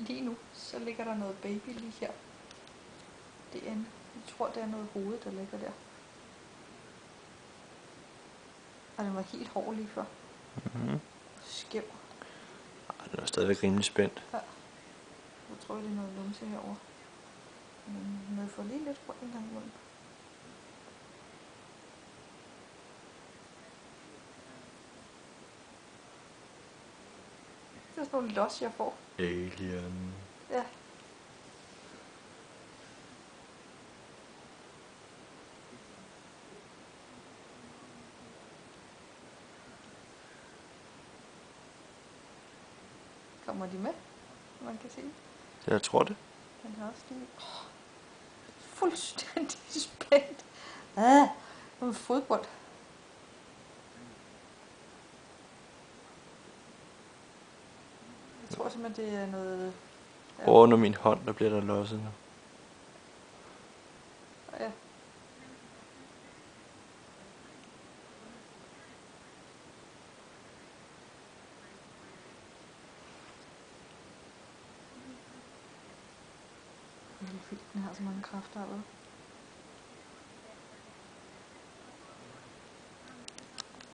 lige nu, så ligger der noget baby lige her. Det er en, jeg tror, det er noget hoved, der ligger der. Og den var helt hård lige før. Mm-hmm. Skæv. Den er stadigvæk rimelig spændt. Ja. Jeg tror, det er noget lumse herovre. Men jeg får lige lidt rundt en gang imellem. Det er sådan nogle los, jeg får. Alien. Ja. Kommer de med? Man kan se. Jeg tror det. Den har også lige... fuldstændig spændt. Med fodbold. Jeg tror simpelthen, det er noget... Ja. Under min hånd, der bliver der losset nu. Ja. Den har så mange kræfter, eller?